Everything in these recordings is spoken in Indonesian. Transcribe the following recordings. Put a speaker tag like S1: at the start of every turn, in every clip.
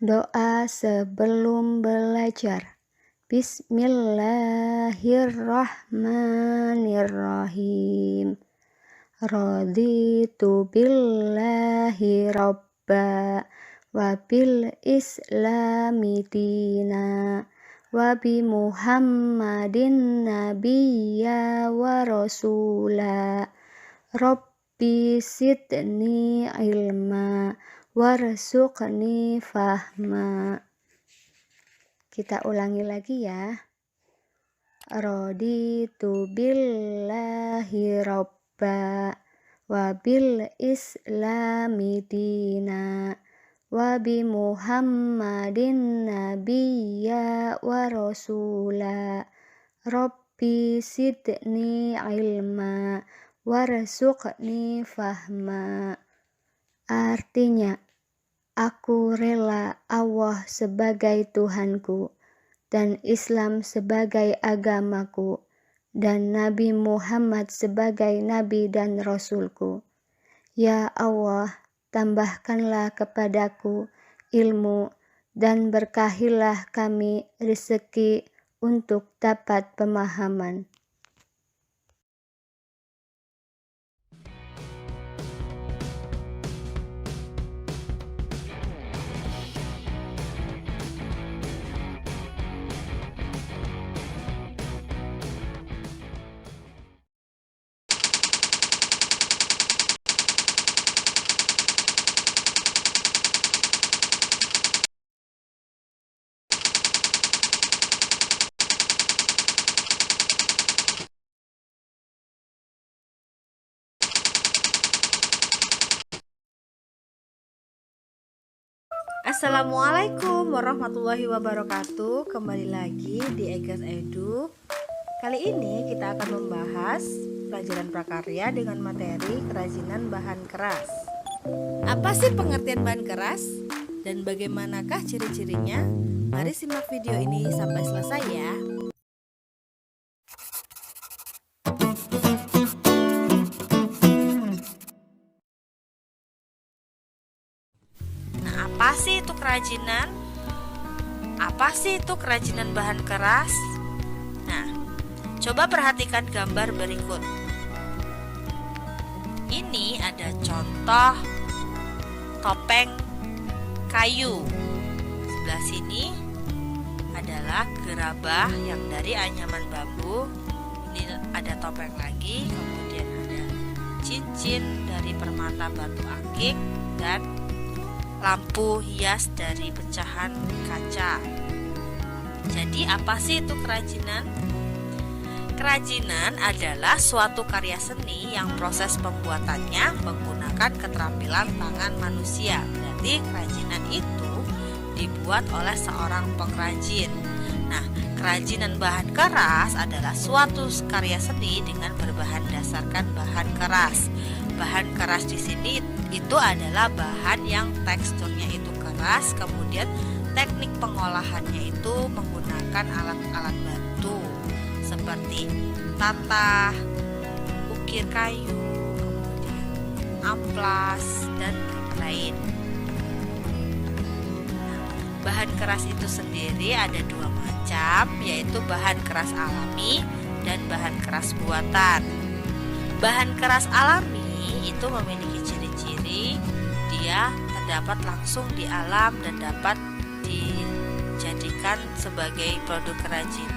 S1: Doa sebelum belajar. Bismillahirrahmanirrahim. Raditu billahi robba wa bil islami dina wa bi muhammadin nabiyya wa rasula. Rabbi sidni ilma warzuqni fahma. Kita ulangi lagi ya. Raditu billahi robba wa bil islami dina wa bi muhammadin nabiyya wa rasula. Rabbi sidni ilma warzuqni fahma. Artinya, aku rela Allah sebagai Tuhanku dan Islam sebagai agamaku dan Nabi Muhammad sebagai Nabi dan Rasulku. Ya Allah, tambahkanlah kepadaku ilmu dan berkahilah kami rezeki untuk dapat pemahaman.
S2: Assalamualaikum warahmatullahi wabarakatuh. Kembali lagi di Egas Edu. Kali ini kita akan membahas pelajaran prakarya dengan materi kerajinan bahan keras. Apa sih pengertian bahan keras? Dan bagaimanakah ciri-cirinya? Mari simak video ini sampai selesai ya. Apa sih itu kerajinan? Apa sih itu kerajinan bahan keras? Nah, coba perhatikan gambar berikut. Ini ada contoh topeng kayu. Sebelah sini adalah gerabah yang dari anyaman bambu. Ini ada topeng lagi, kemudian ada cincin dari permata batu akik dan lampu hias dari pecahan kaca. Jadi apa sih itu kerajinan? Kerajinan adalah suatu karya seni yang proses pembuatannya menggunakan keterampilan tangan manusia. Berarti kerajinan itu dibuat oleh seorang pengrajin. Nah, kerajinan bahan keras adalah suatu karya seni dengan berbahan dasarkan bahan keras. Bahan keras di sini itu adalah bahan yang teksturnya itu keras, kemudian teknik pengolahannya itu menggunakan alat-alat bantu seperti tatah, ukir kayu, kemudian amplas dan lain-lain. Bahan keras itu sendiri ada dua macam, yaitu bahan keras alami dan bahan keras buatan. Bahan keras alami itu memiliki ciri-ciri dia terdapat langsung di alam dan dapat dijadikan sebagai produk kerajin,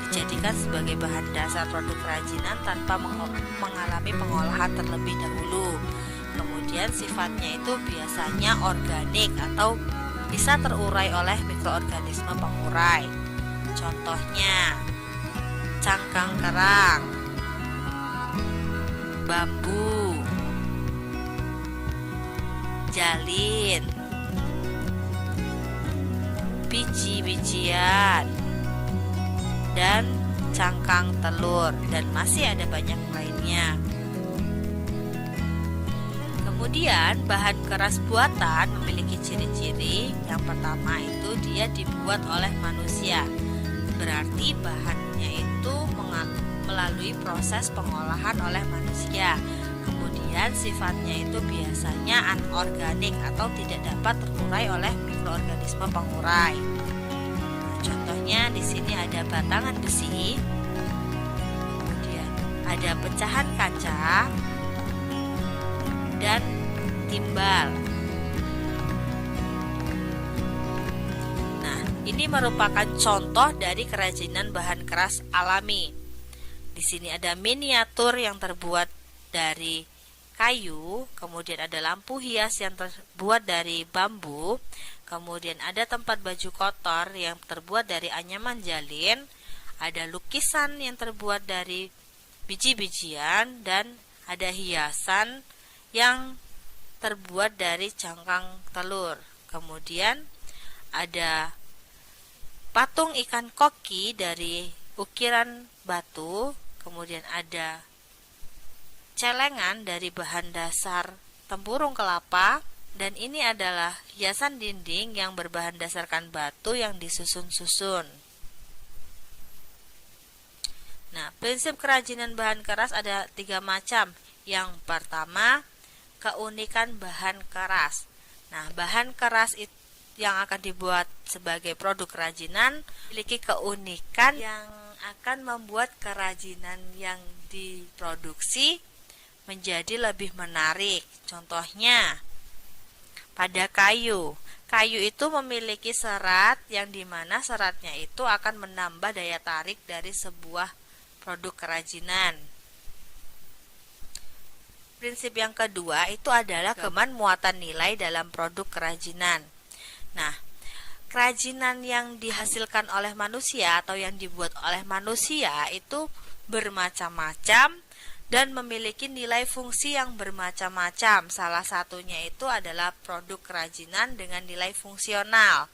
S2: dijadikan sebagai bahan dasar produk kerajinan tanpa mengalami pengolahan terlebih dahulu. Kemudian sifatnya itu biasanya organik atau bisa terurai oleh mikroorganisme pengurai. Contohnya cangkang kerang, bambu, jalin, biji-bijian, dan cangkang telur, dan masih ada banyak lainnya. Kemudian bahan keras buatan memiliki ciri-ciri. Yang pertama itu dia dibuat oleh manusia. Berarti bahannya itu melalui proses pengolahan oleh manusia. Kemudian sifatnya itu biasanya anorganik atau tidak dapat terurai oleh mikroorganisme pengurai. Contohnya di sini ada batangan besi, kemudian ada pecahan kaca dan timbal. Nah, ini merupakan contoh dari kerajinan bahan keras alami. Di sini ada miniatur yang terbuat dari kayu, kemudian ada lampu hias yang terbuat dari bambu, kemudian ada tempat baju kotor yang terbuat dari anyaman jalin, ada lukisan yang terbuat dari biji-bijian, dan ada hiasan yang terbuat dari cangkang telur. Kemudian ada patung ikan koki dari ukiran batu, kemudian ada celengan dari bahan dasar tempurung kelapa, dan ini adalah hiasan dinding yang berbahan dasarkan batu yang disusun-susun. Nah, prinsip kerajinan bahan keras ada 3 macam. Yang pertama, keunikan bahan keras. Nah, bahan keras itu yang akan dibuat sebagai produk kerajinan memiliki keunikan yang akan membuat kerajinan yang diproduksi menjadi lebih menarik. Contohnya, pada kayu. Kayu itu memiliki serat yang dimana seratnya itu akan menambah daya tarik dari sebuah produk kerajinan. Prinsip yang kedua itu adalah keman muatan nilai dalam produk kerajinan. Nah, kerajinan yang dihasilkan oleh manusia atau yang dibuat oleh manusia itu bermacam-macam dan memiliki nilai fungsi yang bermacam-macam. Salah satunya itu adalah produk kerajinan dengan nilai fungsional.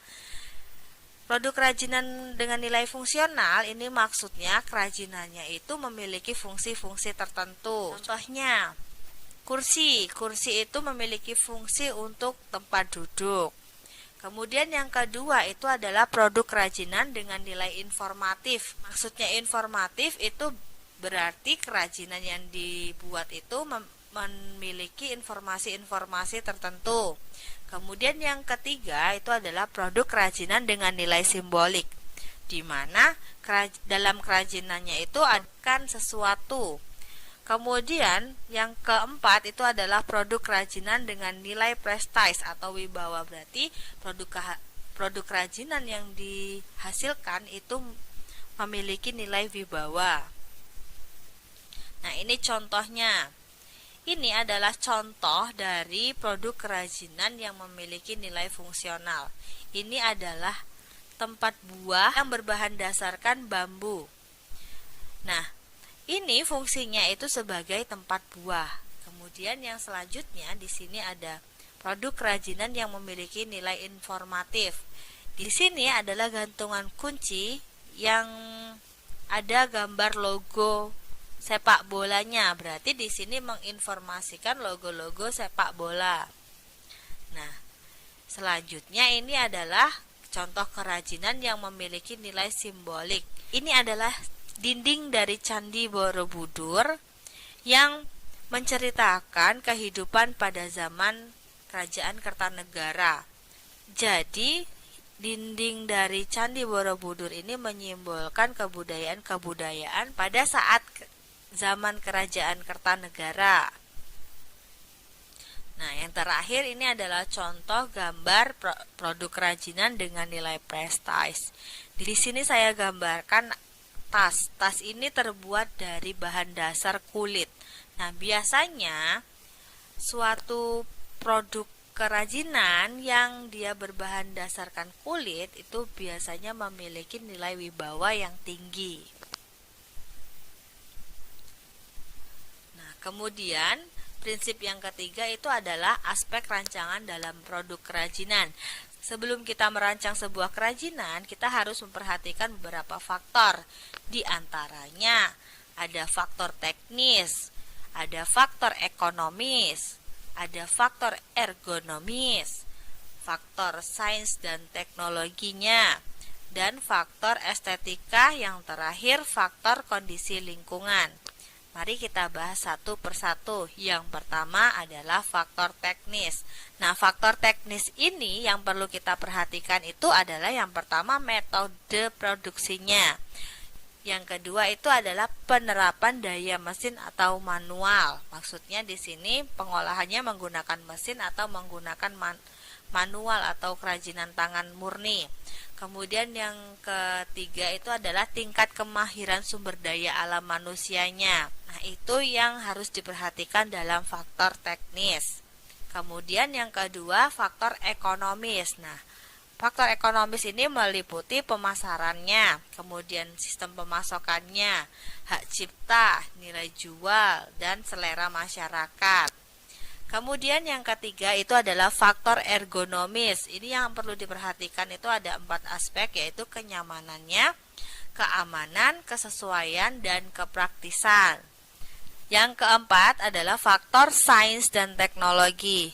S2: Produk kerajinan dengan nilai fungsional ini maksudnya kerajinannya itu memiliki fungsi-fungsi tertentu. Contohnya, kursi. Kursi itu memiliki fungsi untuk tempat duduk. Kemudian yang kedua itu adalah produk kerajinan dengan nilai informatif. Maksudnya informatif itu berarti kerajinan yang dibuat itu memiliki informasi-informasi tertentu. Kemudian yang ketiga itu adalah produk kerajinan dengan nilai simbolik, di mana dalam kerajinannya itu akan sesuatu. Kemudian yang keempat itu adalah produk kerajinan dengan nilai prestis atau wibawa, berarti produk kerajinan yang dihasilkan itu memiliki nilai wibawa. Nah, ini contohnya. Ini adalah contoh dari produk kerajinan yang memiliki nilai fungsional. Ini adalah tempat buah yang berbahan dasarkan bambu. Nah, ini fungsinya itu sebagai tempat buah. Kemudian yang selanjutnya di sini ada produk kerajinan yang memiliki nilai informatif. Di sini adalah gantungan kunci yang ada gambar logo sepak bolanya, berarti di sini menginformasikan logo-logo sepak bola. Nah, selanjutnya ini adalah contoh kerajinan yang memiliki nilai simbolik. Ini adalah dinding dari Candi Borobudur yang menceritakan kehidupan pada zaman Kerajaan Kertanegara. Jadi, dinding dari Candi Borobudur ini menyimbolkan kebudayaan-kebudayaan pada saat zaman Kerajaan Kertanegara. Nah, yang terakhir ini adalah contoh gambar produk kerajinan dengan nilai prestis. Di sini saya gambarkan tas. Tas ini terbuat dari bahan dasar kulit. Nah, biasanya suatu produk kerajinan yang dia berbahan dasarkan kulit itu biasanya memiliki nilai wibawa yang tinggi. Kemudian, prinsip yang ketiga itu adalah aspek rancangan dalam produk kerajinan. Sebelum kita merancang sebuah kerajinan, kita harus memperhatikan beberapa faktor. Di antaranya, ada faktor teknis, ada faktor ekonomis, ada faktor ergonomis, faktor sains dan teknologinya, dan faktor estetika, yang terakhir faktor kondisi lingkungan. Mari kita bahas satu persatu. Yang pertama adalah faktor teknis. Nah, faktor teknis ini yang perlu kita perhatikan itu adalah yang pertama metode produksinya. Yang kedua itu adalah penerapan daya mesin atau manual. Maksudnya di sini pengolahannya menggunakan mesin atau menggunakan manual atau kerajinan tangan murni. Kemudian yang ketiga itu adalah tingkat kemahiran sumber daya alam manusianya. Nah, itu yang harus diperhatikan dalam faktor teknis. Kemudian yang kedua, faktor ekonomis. Nah, faktor ekonomis ini meliputi pemasarannya, kemudian sistem pemasokannya, hak cipta, nilai jual, dan selera masyarakat. Kemudian yang ketiga itu adalah faktor ergonomis. Ini yang perlu diperhatikan itu ada 4 aspek, yaitu kenyamanannya, keamanan, kesesuaian, dan kepraktisan. Yang keempat adalah faktor sains dan teknologi.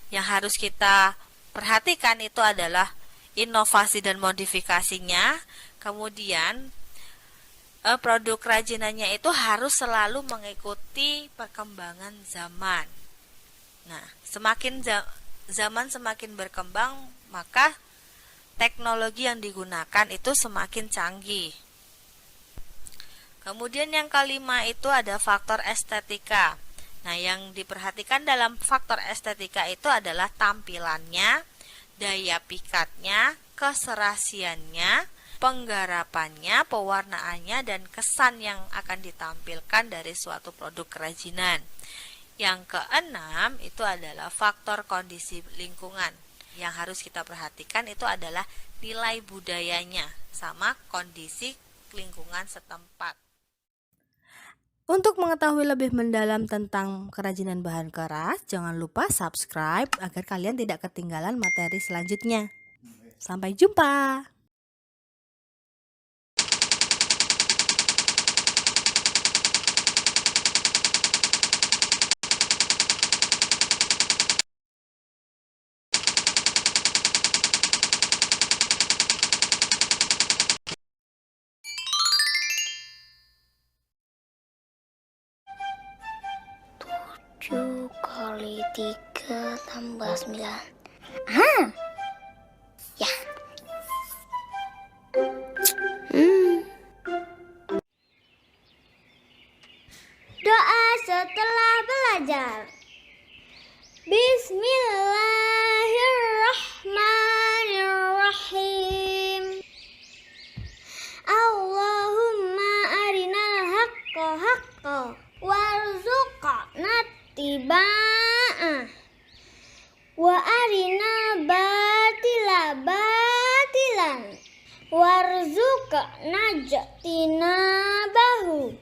S2: Yang harus kita perhatikan itu adalah inovasi dan modifikasinya. Kemudian produk kerajinannya itu harus selalu mengikuti perkembangan zaman. Nah, semakin zaman semakin berkembang, maka teknologi yang digunakan itu semakin canggih. Kemudian yang kelima itu ada faktor estetika. Nah, yang diperhatikan dalam faktor estetika itu adalah tampilannya, daya pikatnya, keserasiannya, penggarapannya, pewarnaannya, dan kesan yang akan ditampilkan dari suatu produk kerajinan. Yang keenam itu adalah faktor kondisi lingkungan. Yang harus kita perhatikan itu adalah nilai budayanya sama kondisi lingkungan setempat.
S3: Untuk mengetahui lebih mendalam tentang kerajinan bahan keras, jangan lupa subscribe agar kalian tidak ketinggalan materi selanjutnya. Sampai jumpa!
S1: Kali 3 tambah 9. Ya. Doa setelah belajar. Bismillahirrahmanirrahim. Allahumma arinal haqqa haqqa warzuqna tiba'ah wa arina batila batilan warzuqna jtinabahu.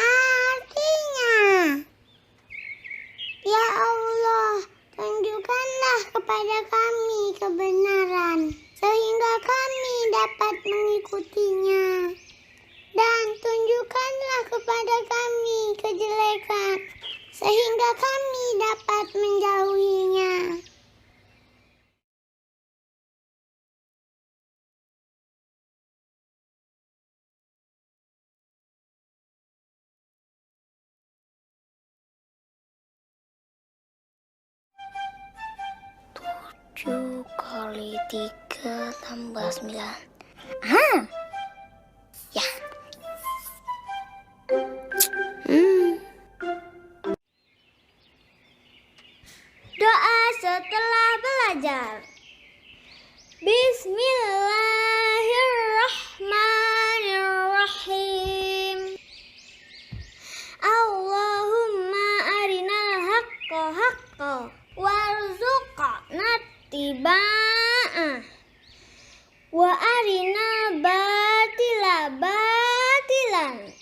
S1: Artinya, ya Allah, tunjukkanlah kepada kami kebenaran sehingga kami dapat mengikutinya, dan tunjukkanlah kepada kami kejelekan sehingga kami dapat menjauhinya. Tujuh kali 3 tambah 9. Ya. Doa setelah belajar. Bismillahirrahmanirrahim. Allahumma arinal haqqa haqqa warzuqna tiba'ah wa arina batila batilan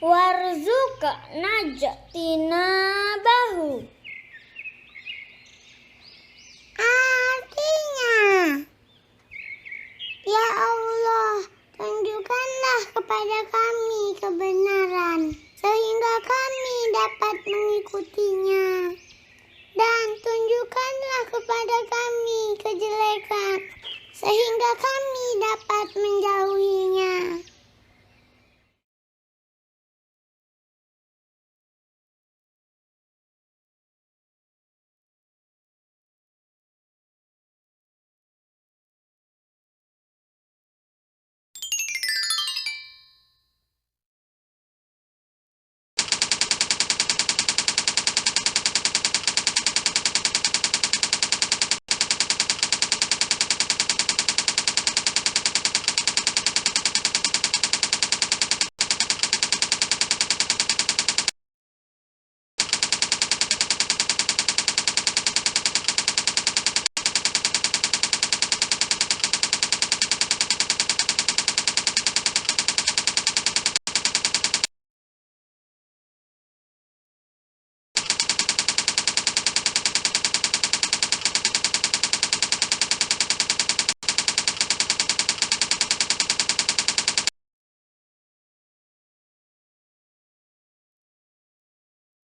S1: warzuqna jtinabahu. Artinya, ya Allah, tunjukkanlah kepada kami kebenaran sehingga kami dapat mengikutinya, dan tunjukkanlah kepada kami kejelekan sehingga kami